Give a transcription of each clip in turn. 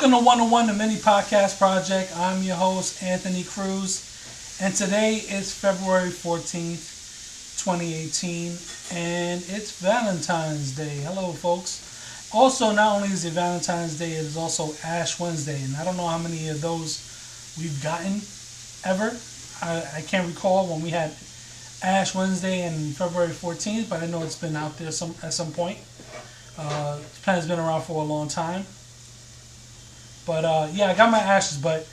Welcome to 101, the mini podcast project. I'm your host, Anthony Cruz, and today is February 14th, 2018, and it's Valentine's Day. Hello, folks. Also, not only is it Valentine's Day, it is also Ash Wednesday, and I don't know how many of those we've gotten ever. I can't recall when we had Ash Wednesday and February 14th, but I know it's been out there at some point. This plan's been around for a long time. But yeah, I got my ashes, but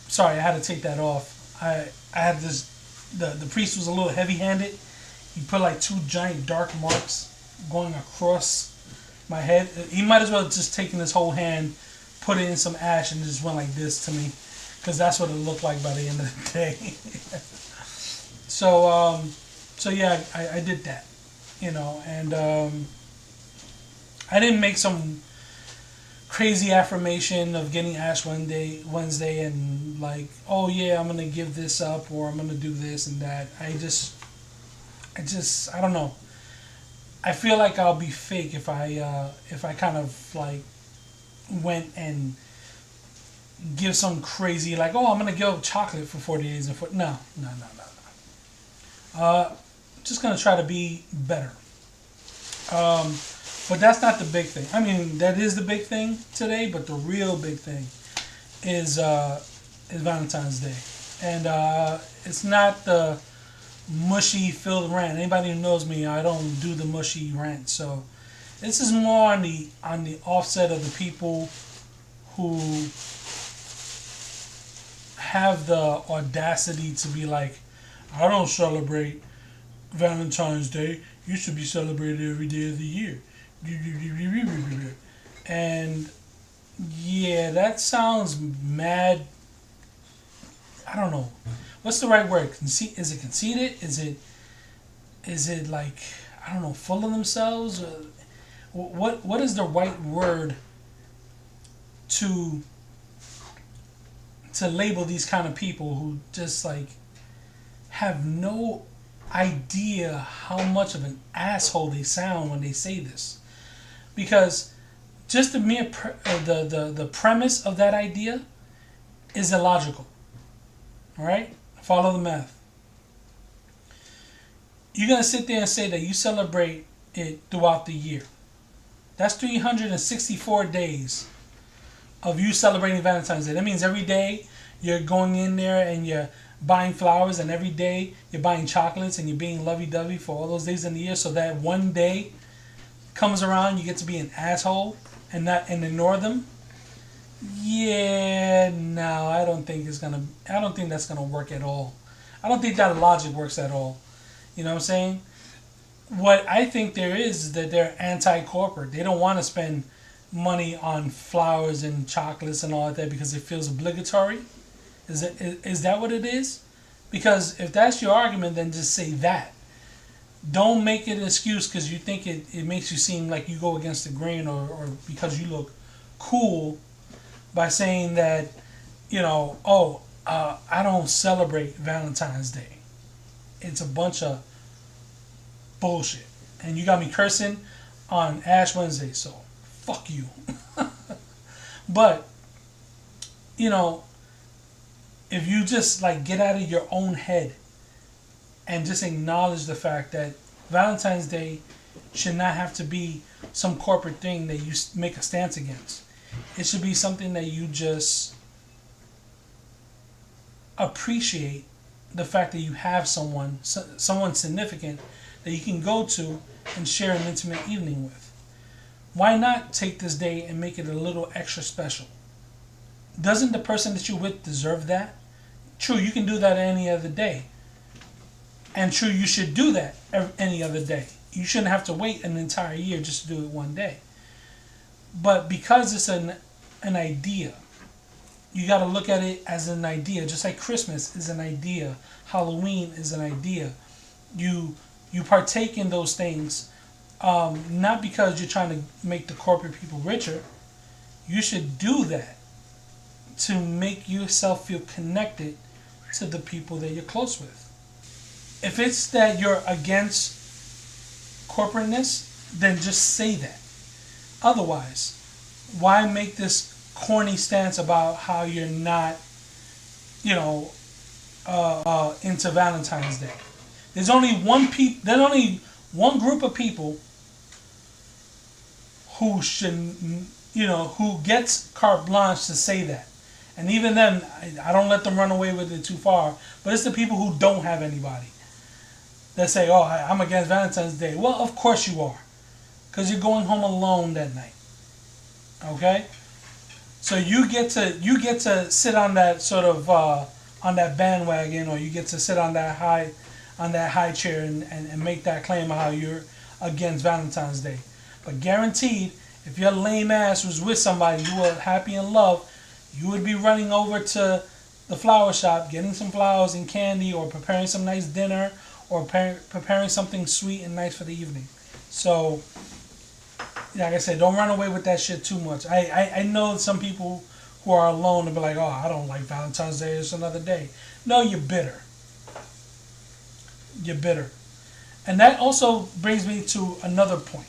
sorry, I had to take that off. I had this, the priest was a little heavy-handed. He put like two giant dark marks going across my head. He might as well have just taken his whole hand, put it in some ash, and just went like this to me, because that's what it looked like by the end of the day. So yeah, I did that, and I didn't make some crazy affirmation of getting Ash Wednesday and like, oh yeah, I'm gonna give this up or I'm gonna do this and that. I don't know. I feel like I'll be fake if I kind of like went and give some crazy like, oh, I'm gonna give up chocolate for 40 days and no. Just gonna try to be better. But that's not the big thing. I mean, that is the big thing today, but the real big thing is Valentine's Day. And it's not the mushy filled rant. Anybody who knows me, I don't do the mushy rant. So this is more on the offset of the people who have the audacity to be like, I don't celebrate Valentine's Day. You should be celebrated every day of the year. And yeah, that sounds mad. I don't know. What's the right word? Is it conceited? Is it like, I don't know, full of themselves? What is the right word to label these kind of people who just like have no idea how much of an asshole they sound when they say this? Because just the mere the premise of that idea is illogical. All right? Follow the math. You're going to sit there and say that you celebrate it throughout the year. That's 364 days of you celebrating Valentine's Day. That means every day you're going in there and you're buying flowers, and every day you're buying chocolates and you're being lovey-dovey for all those days in the year, so that one day comes around, you get to be an asshole and ignore them. Yeah, no, I don't think that's gonna work at all. I don't think that logic works at all. You know what I'm saying? What I think there is that they're anti-corporate. They don't want to spend money on flowers and chocolates and all of that because it feels obligatory. Is that what it is? Because if that's your argument, then just say that. Don't make it an excuse because you think it makes you seem like you go against the grain or because you look cool by saying that, I don't celebrate Valentine's Day. It's a bunch of bullshit. And you got me cursing on Ash Wednesday, so fuck you. But, if you just like get out of your own head and just acknowledge the fact that Valentine's Day should not have to be some corporate thing that you make a stance against. It should be something that you just appreciate the fact that you have someone significant that you can go to and share an intimate evening with. Why not take this day and make it a little extra special? Doesn't the person that you're with deserve that? True, you can do that any other day. And true, you should do that any other day. You shouldn't have to wait an entire year just to do it one day. But because it's an idea, you got to look at it as an idea. Just like Christmas is an idea. Halloween is an idea. You partake in those things not because you're trying to make the corporate people richer. You should do that to make yourself feel connected to the people that you're close with. If it's that you're against corporateness, then just say that. Otherwise, why make this corny stance about how you're not, you know, into Valentine's Day. There's only one group of people who should, who gets carte blanche to say that. And even then, I don't let them run away with it too far. But it's the people who don't have anybody that say, "Oh, I'm against Valentine's Day." Well, of course you are, because you're going home alone that night. Okay, so you get to sit on that sort of on that bandwagon, or you get to sit on that high chair and make that claim of how you're against Valentine's Day. But guaranteed, if your lame ass was with somebody you were happy in love, you would be running over to the flower shop, getting some flowers and candy, or preparing some nice dinner, or preparing something sweet and nice for the evening. So, like I said, don't run away with that shit too much. I know some people who are alone and be like, "Oh, I don't like Valentine's Day, it's another day." No, you're bitter. You're bitter. And that also brings me to another point.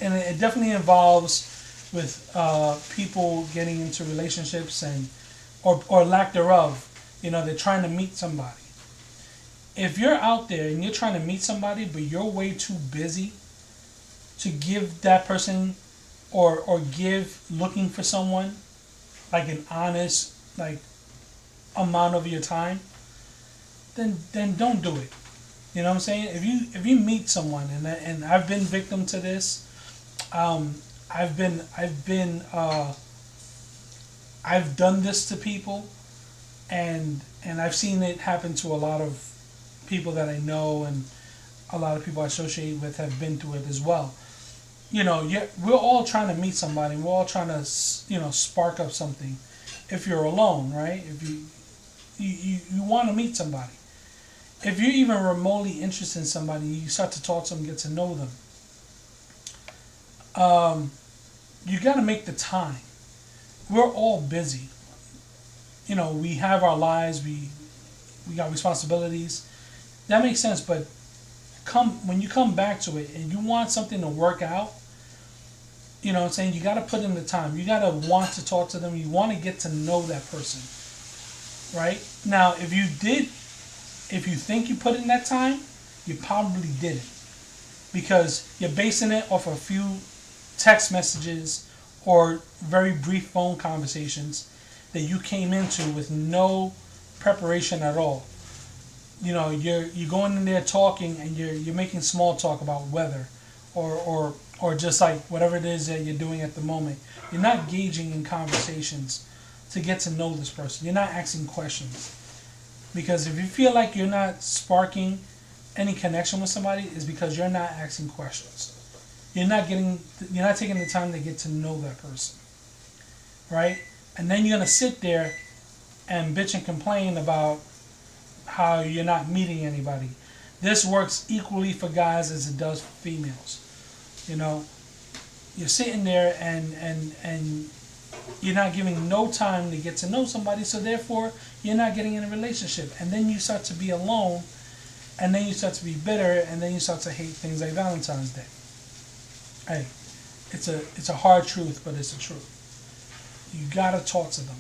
And it definitely involves with people getting into relationships or lack thereof. They're trying to meet somebody. If you're out there and you're trying to meet somebody, but you're way too busy to give that person or give looking for someone like an honest amount of your time, then don't do it. You know what I'm saying? If you meet someone, and I've been victim to this, I've done this to people, and I've seen it happen to a lot of people that I know, and a lot of people I associate with have been through it as well. We're all trying to meet somebody. We're all trying to, spark up something. If you're alone, right? If you want to meet somebody. If you're even remotely interested in somebody, you start to talk to them, get to know them. You got to make the time. We're all busy. We have our lives. We got responsibilities. That makes sense. But when you come back to it and you want something to work out, you know what I'm saying? You got to put in the time. You got to want to talk to them. You want to get to know that person. Right? Now, if you think you put in that time, you probably didn't. Because you're basing it off a few text messages or very brief phone conversations that you came into with no preparation at all. You're going in there talking, and you're making small talk about weather or just like whatever it is that you're doing at the moment. You're not engaging in conversations to get to know this person. You're not asking questions. Because if you feel like you're not sparking any connection with somebody, it's because you're not asking questions. You're not taking the time to get to know that person. Right? And then you're going to sit there and bitch and complain about how you're not meeting anybody. This works equally for guys as it does for females. You're sitting there and you're not giving no time to get to know somebody, so therefore you're not getting in a relationship. And then you start to be alone, and then you start to be bitter, and then you start to hate things like Valentine's Day. Hey, it's a hard truth, but it's the truth. You gotta talk to them.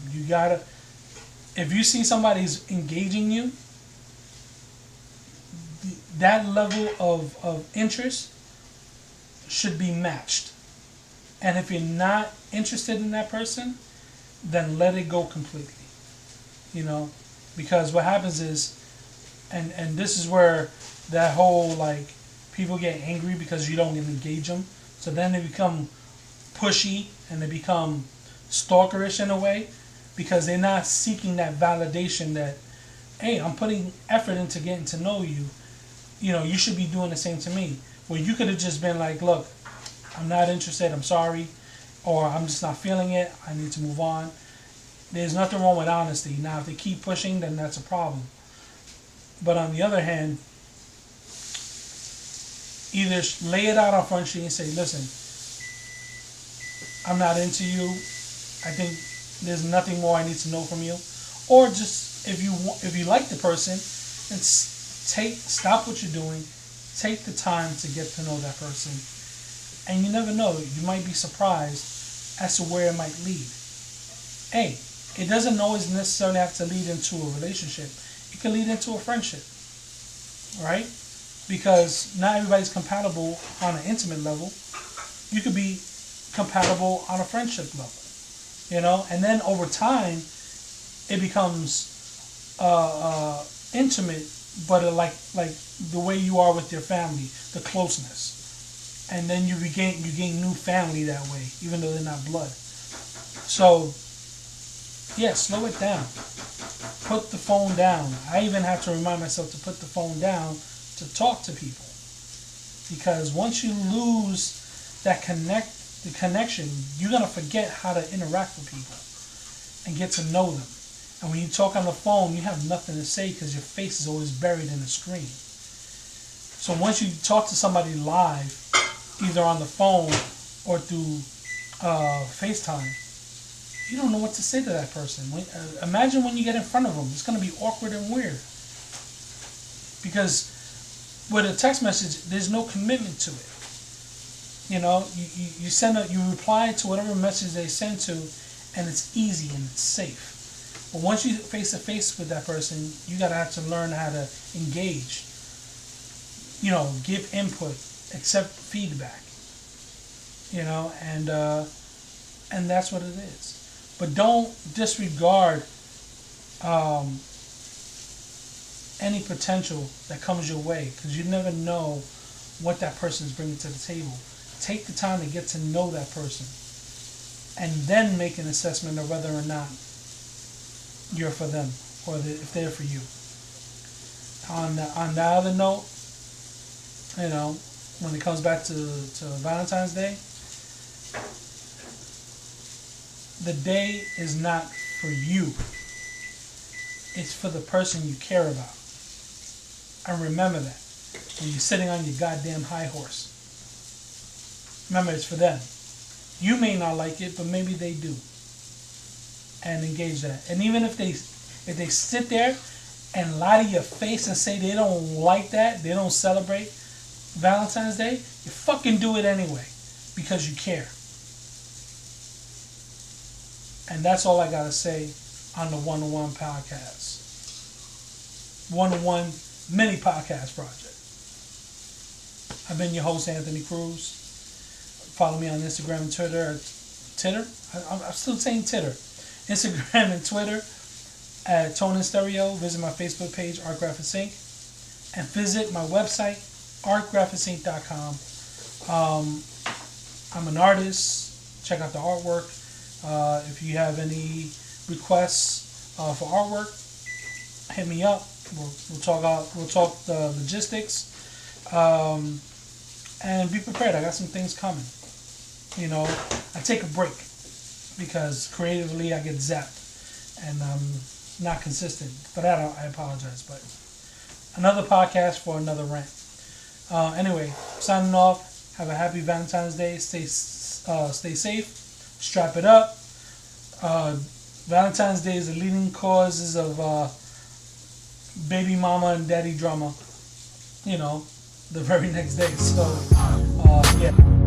If you see somebody's engaging you, that level of interest should be matched. And if you're not interested in that person, then let it go completely. Because what happens is, and this is where that whole people get angry because you don't engage them. So then they become pushy and they become stalkerish in a way, because they're not seeking that validation that, hey, I'm putting effort into getting to know you. You should be doing the same to me. Well, you could have just been like, look, I'm not interested, I'm sorry, or I'm just not feeling it, I need to move on. There's nothing wrong with honesty. Now, if they keep pushing, then that's a problem. But on the other hand, either lay it out on Front Street and say, listen, I'm not into you, I think there's nothing more I need to know from you. Or just, if you like the person, then stop what you're doing, take the time to get to know that person. And you never know, you might be surprised as to where it might lead. Hey, it doesn't always necessarily have to lead into a relationship. It can lead into a friendship, right? Because not everybody's compatible on an intimate level. You could be compatible on a friendship level, and then over time, it becomes intimate, but like the way you are with your family, the closeness, and then you gain new family that way, even though they're not blood. So yeah, slow it down. Put the phone down. I even have to remind myself to put the phone down to talk to people, because once you lose the connection, you're gonna forget how to interact with people and get to know them. And when you talk on the phone, you have nothing to say because your face is always buried in the screen. So once you talk to somebody live, either on the phone or through FaceTime, you don't know what to say to that person. Imagine when you get in front of them. It's going to be awkward and weird. Because with a text message, there's no commitment to it. You reply to whatever message they send to, and it's easy and it's safe. But once you face to face with that person, you gotta have to learn how to engage. Give input, accept feedback. And that's what it is. But don't disregard any potential that comes your way, because you never know what that person is bringing to the table. Take the time to get to know that person, and then make an assessment of whether or not you're for them, or if they're for you. On the other note, when it comes back to Valentine's Day, the day is not for you. It's for the person you care about. And remember that when you're sitting on your goddamn high horse. Remember, it's for them. You may not like it, but maybe they do. And engage that. And even if they sit there and lie to your face and say they don't like that, they don't celebrate Valentine's Day, you fucking do it anyway because you care. And that's all I gotta say on the 101 podcast. 101 mini podcast project. I've been your host, Anthony Cruz. Follow me on Instagram and Twitter. Titter? I'm still saying Titter. Instagram and Twitter at Tone and Stereo. Visit my Facebook page, Art Graphics Inc. And visit my website, artgraphicsinc.com. I'm an artist. Check out the artwork. If you have any requests for artwork, hit me up. We'll talk the logistics. And be prepared. I got some things coming. I take a break because creatively I get zapped and I'm not consistent. For that, I apologize. But another podcast for another rant. Anyway, signing off. Have a happy Valentine's Day. Stay safe. Strap it up. Valentine's Day is the leading causes of baby mama and daddy drama. The very next day. So, yeah.